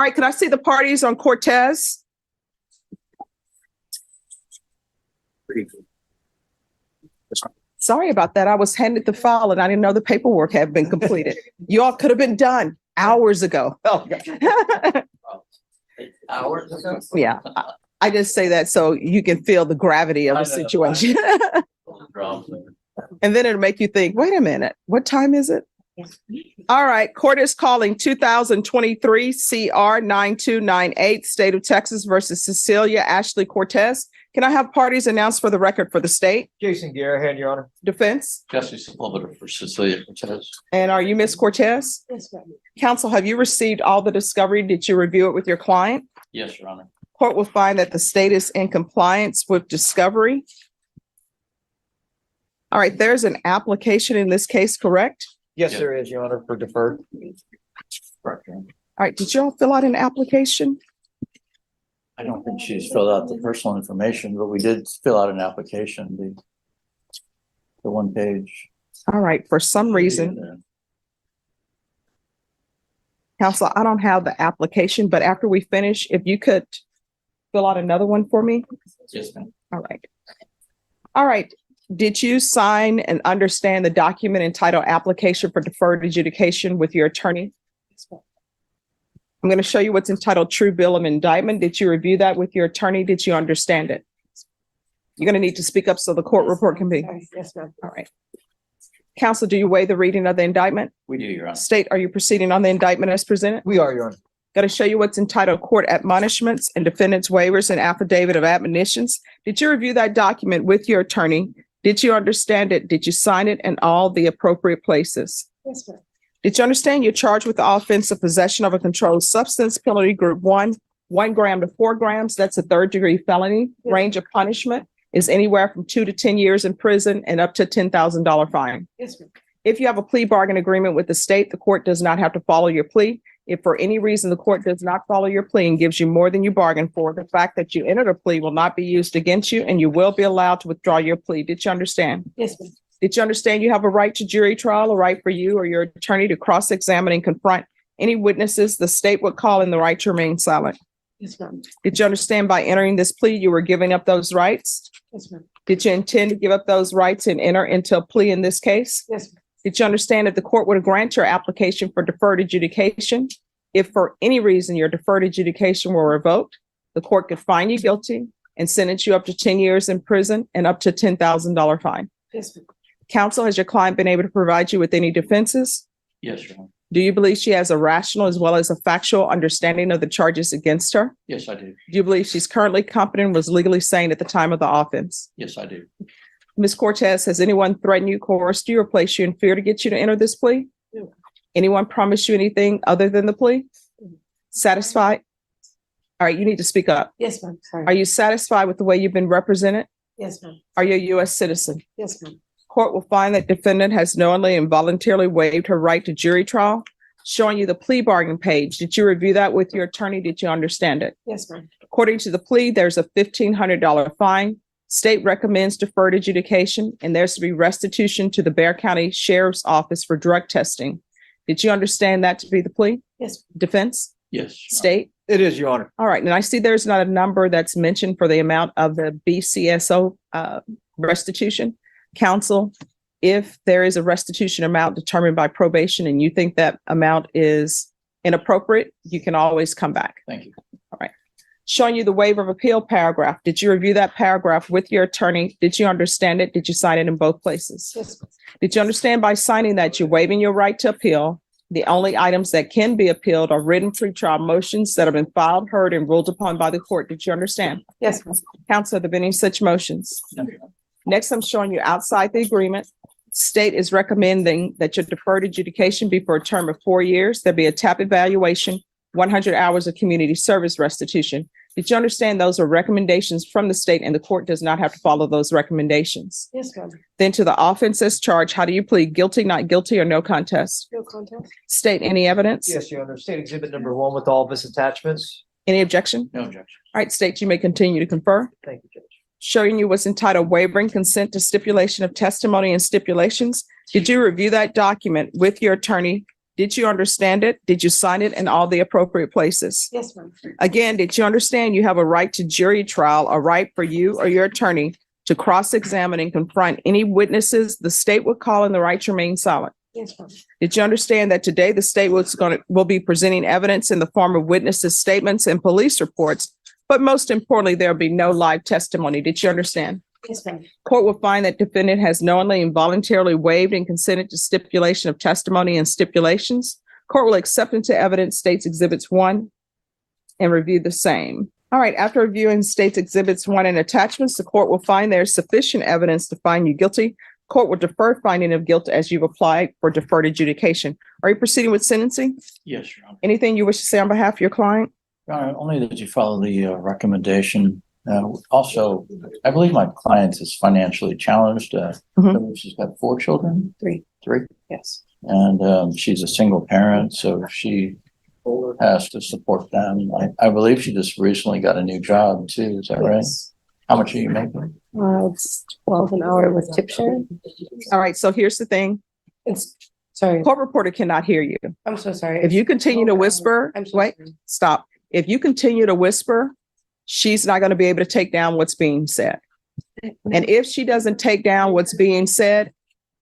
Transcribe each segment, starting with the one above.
All right, can I see the parties on Cortez? Sorry about that. I was handed the file and I didn't know the paperwork had been completed. You all could have been done hours ago. Hours ago? Yeah, I just say that so you can feel the gravity of the situation. And then it'll make you think, wait a minute, what time is it? All right, court is calling 2023 CR 9298, State of Texas versus Cecilia Ashley Cortez. Can I have parties announced for the record for the state? Jason Garahan, Your Honor. Defense? Jesse Sepulveda for Cecilia Cortez. And are you Miss Cortez? Yes, ma'am. Counsel, have you received all the discovery? Did you review it with your client? Yes, Your Honor. Court will find that the state is in compliance with discovery. All right, there's an application in this case, correct? Yes, Yeah. there is, Your Honor, for deferred. Correct, Your Honor. All right, did you all fill out an application? I don't think she's filled out the personal information, but we did fill out an application, the one page. All right, for some reason, counsel, I don't have the application, but after we finish, if you could fill out another one for me. Yes, ma'am. All right. All right. Did you sign and understand the document entitled Application for Deferred Adjudication with your attorney? I'm going to show you what's entitled True Bill of Indictment. Did you review that with your attorney? Did you understand it? You're going to need to speak up so the court report can be. Yes, ma'am. All right. Counsel, do you waive the reading of the indictment? We do, Your Honor. State, are you proceeding on the indictment as presented? We are, Your Honor. Got to show you what's entitled Court Admonishments and Defendant's Waivers and Affidavit of Admonitions. Did you review that document with your attorney? Did you understand it? Did you sign it in all the appropriate places? Yes, ma'am. Did you understand you're charged with the offense of possession of a controlled substance, penalty group 1 gram to 4 grams? That's a third-degree felony. Yes. Range of punishment is anywhere from 2 to 10 years in prison and up to $10,000 fine. Yes, ma'am. If you have a plea bargain agreement with the state, the court does not have to follow your plea. If for any reason the court does not follow your plea and gives you more than you bargained for, the fact that you entered a plea will not be used against you and you will be allowed to withdraw your plea. Did you understand? Yes, ma'am. Did you understand you have a right to jury trial, a right for you or your attorney to cross-examine and confront any witnesses the state would call in the right to remain silent? Yes, ma'am. Did you understand by entering this plea, you were giving up those rights? Yes, ma'am. Did you intend to give up those rights and enter into a plea in this case? Yes, ma'am. Did you understand that the court would grant your application for deferred adjudication? If for any reason your deferred adjudication were revoked, the court could find you guilty and sentence you up to 10 years in prison and up to $10,000 fine. Yes, ma'am. Counsel, has your client been able to provide you with any defenses? Yes, Your Honor. Do you believe she has a rational as well as a factual understanding of the charges against her? Yes, I do. Do you believe she's currently competent and was legally sane at the time of the offense? Yes, I do. Ms. Cortez, has anyone threatened you, coerced you, or placed you in fear to get you to enter this plea? No. Anyone promised you anything other than the plea? Satisfied? All right, you need to speak up. Yes, ma'am. Sorry. Are you satisfied with the way you've been represented? Yes, ma'am. Are you a U.S. citizen? Yes, ma'am. Court will find that defendant has knowingly and voluntarily waived her right to jury trial. Showing you the plea bargain page. Did you review that with your attorney? Did you understand it? Yes, ma'am. According to the plea, there's a $1,500 fine. State recommends deferred adjudication, and there's to be restitution to the Bexar County Sheriff's Office for drug testing. Did you understand that to be the plea? Yes. Defense? Yes. State? It is, Your Honor. All right, and I see there's not a number that's mentioned for the amount of the BCSO restitution. Counsel, if there is a restitution amount determined by probation and you think that amount is inappropriate, you can always come back. Thank you. Showing you the waiver of appeal paragraph. Did you review that paragraph with your attorney? Did you understand it? Did you sign it in both places? Yes. Did you understand by signing that you're waiving your right to appeal? The only items that can be appealed are written pretrial motions that have been filed, heard, and ruled upon by the court. Did you understand? Yes, ma'am. Counsel, have there been any such motions? No, Your Honor. Next, I'm showing you outside the agreement. State is recommending that your deferred adjudication be for a term of 4 years. There'll be a TAP evaluation, 100 hours of community service restitution. Did you understand those are recommendations from the state and the court does not have to follow those recommendations? Yes, ma'am. Then to the offenses charged, how do you plead? Guilty, not guilty, or no contest? No contest. State, any evidence? Yes, Your Honor. State Exhibit number 1 with all of its attachments. Any objection? No objection. All right, state, you may continue to confer. Thank you, Judge. Showing you what's entitled Waivering Consent to Stipulation of Testimony and Stipulations. Did you review that document with your attorney? Did you understand it? Did you sign it in all the appropriate places? Yes, ma'am. Again, did you understand you have a right to jury trial, a right for you or your attorney to cross-examine and confront any witnesses the state would call and the right to remain silent? Yes, ma'am. Did you understand that today the state will be presenting evidence in the form of witnesses' statements and police reports, but most importantly, there'll be no live testimony? Did you understand? Yes, ma'am. Court will find that defendant has knowingly and voluntarily waived and consented to stipulation of testimony and stipulations. Court will accept into evidence State's Exhibits 1 and review the same. All right, after reviewing State's Exhibits 1 and attachments, the court will find there's sufficient evidence to find you guilty. Court will defer finding of guilt as you've applied for deferred adjudication. Are you proceeding with sentencing? Yes, Your Honor. Anything you wish to say on behalf of your client? Your Honor, only that you follow the recommendation. Also, I believe my client is financially challenged. She's got 4 children. Three. Three. Yes. And she's a single parent, so she has to support them. I believe she just recently got a new job too. Is that right? Yes. How much are you making? It's 12 an hour with tip share. All right, so here's the thing. It's, sorry, Court reporter cannot hear you. I'm so sorry. If you continue to whisper, I'm so wait, sorry. stop. If you continue to whisper, she's not going to be able to take down what's being said. And if she doesn't take down what's being said,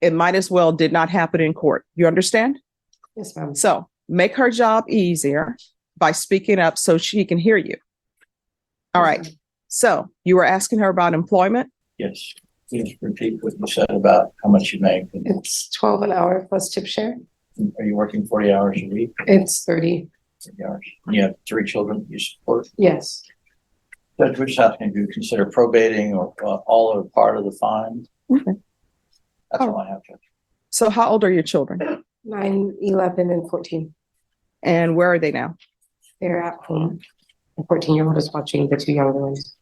it might as well did not happen in court. You understand? Yes, ma'am. So make her job easier by speaking up so she can hear you. All right. So you were asking her about employment? Yes. Please repeat what you said about how much you make. It's 12 an hour plus tip share. Are you working 40 hours a week? It's 30. 30 hours. You have 3 children you support? Yes. Judge, we're just asking you to consider probating or all or part of the fine. Okay. That's all I have, Judge. So how old are your children? 9, 11, and 14. And where are they now? They're at home. The 14-year-old is watching the 2 younger ones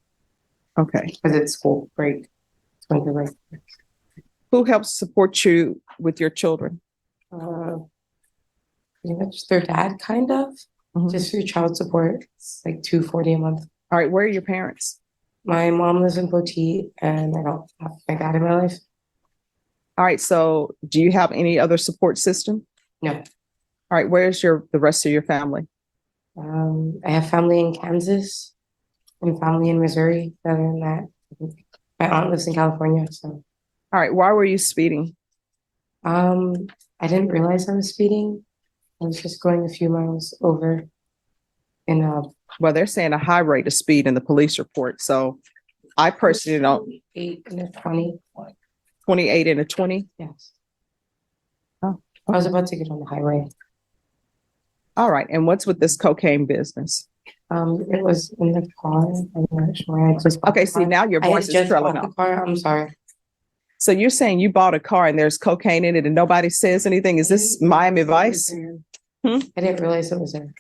Okay. because it's school break. It's winter break. Who helps support you with your children? Pretty much their dad, kind of. Mhm. Just through child support. It's like $240 a month. All right. Where are your parents? My mom lives in Poti, and I don't have my dad in my life. All right. So do you have any other support system? No. All right. Where's the rest of your family? I have family in Kansas and family in Missouri. Other than that, my aunt lives in California. So, All right. Why were you speeding? I didn't realize I was speeding. I was just going a few miles over in a Well, they're saying a high rate of speed in the police report. So I personally don't, 8 and a 20. 28 and a 20. Yes. Oh, I was about to get on the highway. All right. And what's with this cocaine business? It was in the car. I'm not sure. I just bought Okay. the See, car. now your I had voice is just trailing bought the off. car. I'm sorry. So you're saying you bought a car and there's cocaine in it and nobody says anything? Is this Miami Vice? Hmm? I didn't realize it was there.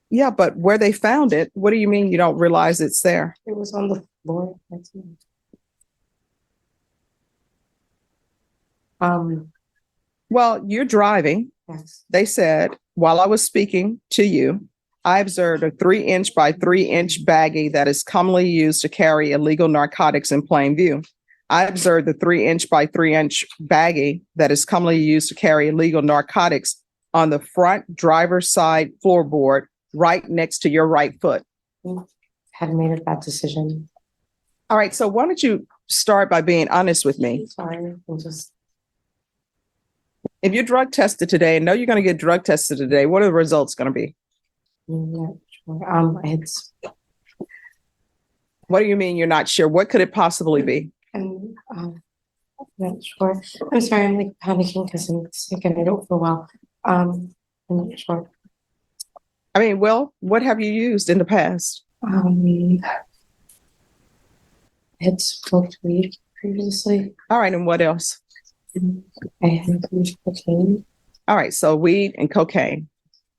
Yeah, but where they found it, what do you mean you don't realize it's there? It was on the floor. That's it. Well, you're driving. Yes. They said, while I was speaking to you, I observed a 3-inch by 3-inch baggie that is commonly used to carry illegal narcotics in plain view. I observed the 3-inch by 3-inch baggie that is commonly used to carry illegal narcotics on the front driver's side floorboard, right next to your right foot. Had made a bad decision. All right, so why don't you start by being honest with me? I'm sorry. I'm just If you're drug tested today and know you're going to get drug tested today, what are the results going to be? not sure. It's What do you mean you're not sure? What could it possibly be? I'm not sure. I'm sorry. I'm like panicking because I'm sick and I don't feel well. I'm not sure. I mean, well, what have you used in the past? I had smoked weed previously. All right, and what else? I had used cocaine. All right, so weed and cocaine.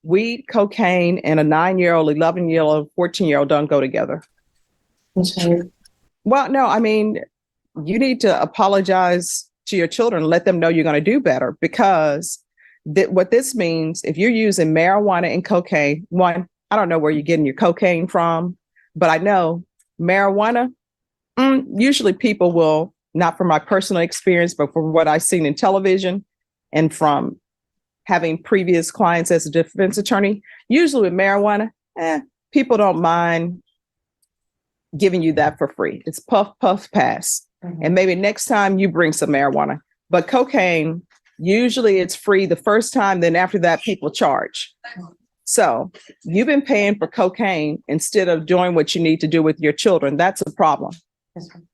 Weed, cocaine, and a 9-year-old, 11-year-old, 14-year-old don't go together. I'm sorry. Well, no, I mean, you need to apologize to your children, let them know you're going to do better, because what this means, if you're using marijuana and cocaine, one, I don't know where you're getting your cocaine from, but I know marijuana, usually people will, not from my personal experience, but from what I've seen in television and from having previous clients as a defense attorney. Usually with marijuana, people don't mind giving you that for free. It's puff, puff, pass. And maybe next time you bring some marijuana. But cocaine, usually it's free the first time, then after that, people charge. So you've been paying for cocaine instead of doing what you need to do with your children. That's a problem. Yes, ma'am.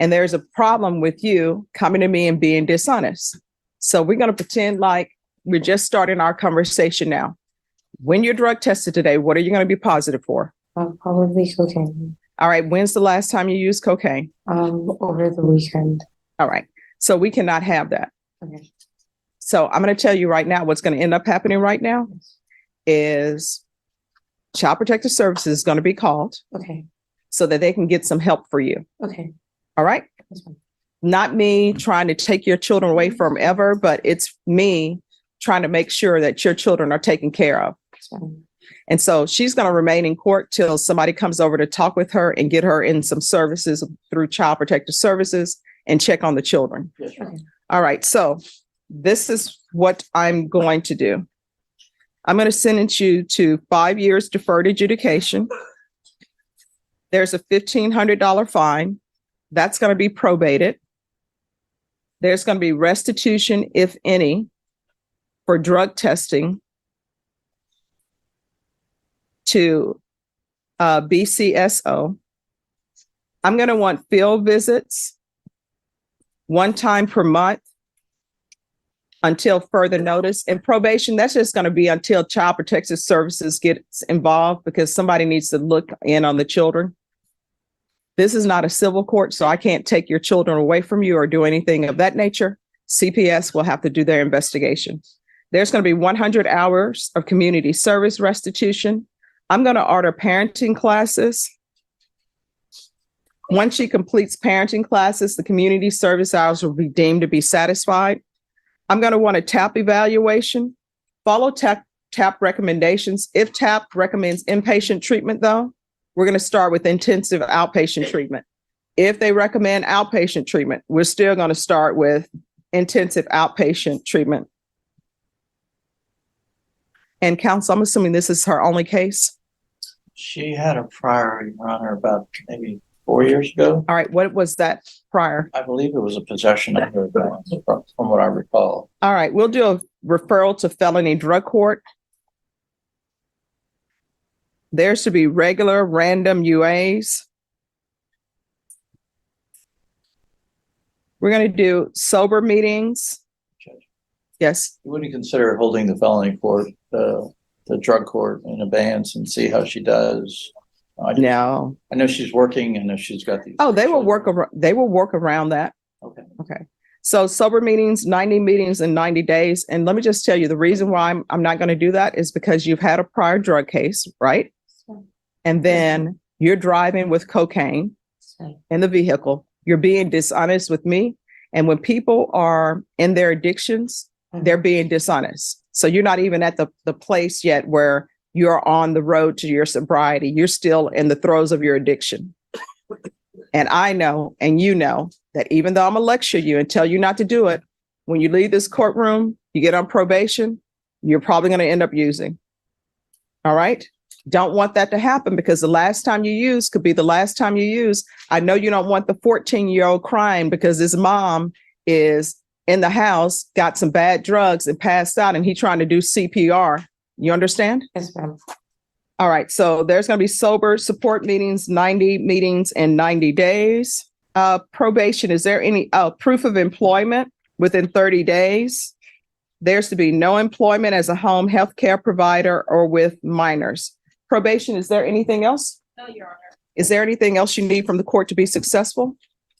And there's a problem with you coming to me and being dishonest. So we're going to pretend like we're just starting our conversation now. When you're drug tested today, what are you going to be positive for? Probably cocaine. All right. When's the last time you used cocaine? Over the weekend. All right. So we cannot have that. Okay. So I'm going to tell you right now, what's going to end up happening right now is Child Protective Services is going to be called Okay. so that they can get some help for you. Okay. All right. Yes, ma'am. Not me trying to take your children away from ever, but it's me trying to make sure that your children are taken care of. Yes, ma'am. And so she's going to remain in court till somebody comes over to talk with her and get her in some services through Child Protective Services and check on the children. Yes, ma'am. Okay. All right. So this is what I'm going to do. I'm going to sentence you to 5 years deferred adjudication. There's a $1,500 fine. That's going to be probated. There's going to be restitution, if any, for drug testing to BCSO. I'm going to want field visits 1 time per month until further notice. And probation, that's just going to be until Child Protective Services gets involved because somebody needs to look in on the children. This is not a civil court, so I can't take your children away from you or do anything of that nature. CPS will have to do their investigation. There's going to be 100 hours of community service restitution. I'm going to order parenting classes. Once she completes parenting classes, the community service hours will be deemed to be satisfied. I'm going to want a TAP evaluation. Follow TAP recommendations. If TAP recommends inpatient treatment, though, we're going to start with intensive outpatient treatment. If they recommend outpatient treatment, we're still going to start with intensive outpatient treatment. And counsel, I'm assuming this is her only case. She had a prior, Your Honor, about maybe 4 years ago. All right. What was that prior? I believe it was a possession of her guns, from what I recall. All right. We'll do a referral to felony drug court. There's to be regular random UAs. We're going to do sober meetings. Yes. Would you consider holding the felony court, the drug court in abeyance and see how she does? No. I know she's working. I know she's got these. Oh, they will work around that. Okay. Okay. So sober meetings, 90 meetings in 90 days. And let me just tell you, the reason why I'm not going to do that is because you've had a prior drug case, right? And then you're driving with cocaine in the vehicle. You're being dishonest with me. And when people are in their addictions, they're being dishonest. So you're not even at the place yet where you're on the road to your sobriety. You're still in the throes of your addiction. And I know, and you know, that even though I'm gonna lecture you and tell you not to do it, when you leave this courtroom, you get on probation, you're probably going to end up using. All right. Don't want that to happen because the last time you use could be the last time you use. I know you don't want the 14-year-old crying because his mom is in the house, got some bad drugs and passed out and he's trying to do CPR. You understand? Yes, ma'am. All right. So there's going to be sober support meetings, 90 meetings in 90 days. Probation. Is there any proof of employment within 30 days? There's to be no employment as a home health care provider or with minors. Probation. Is there anything else? No, Your Honor. Is there anything else you need from the court to be successful?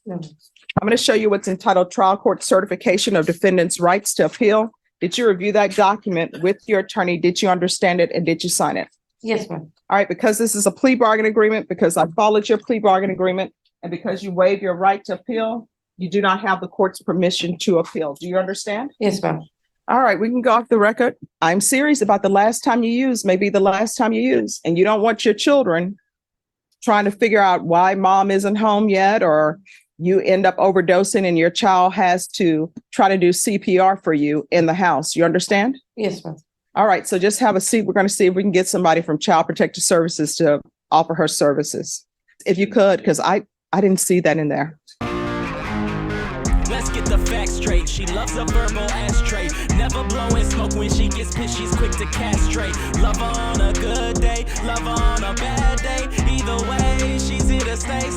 No. I'm going to show you what's entitled Trial Court Certification of Defendant's Rights to Appeal. Did you review that document with your attorney? Did you understand it? And did you sign it? Yes, ma'am. All right. Because this is a plea bargain agreement, because I followed your plea bargain agreement, and because you waive your right to appeal, you do not have the court's permission to appeal. Do you understand? Yes, ma'am. All right. We can go off the record. I'm serious about the last time you use, maybe the last time you use, and you don't want your children trying to figure out why mom isn't home yet, or you end up overdosing and your child has to try to do CPR for you in the house. You understand? Yes, ma'am. All right, so just have a seat. We're going to see if we can get somebody from Child Protective Services to offer her services. If you could, because I didn't see that in there. Let's get the facts straight. She loves a verbal ashtray. Never blowing smoke when she gets pissed. She's quick to castrate. Love her on a good day, love her on a bad day. Either way, she's here to stay.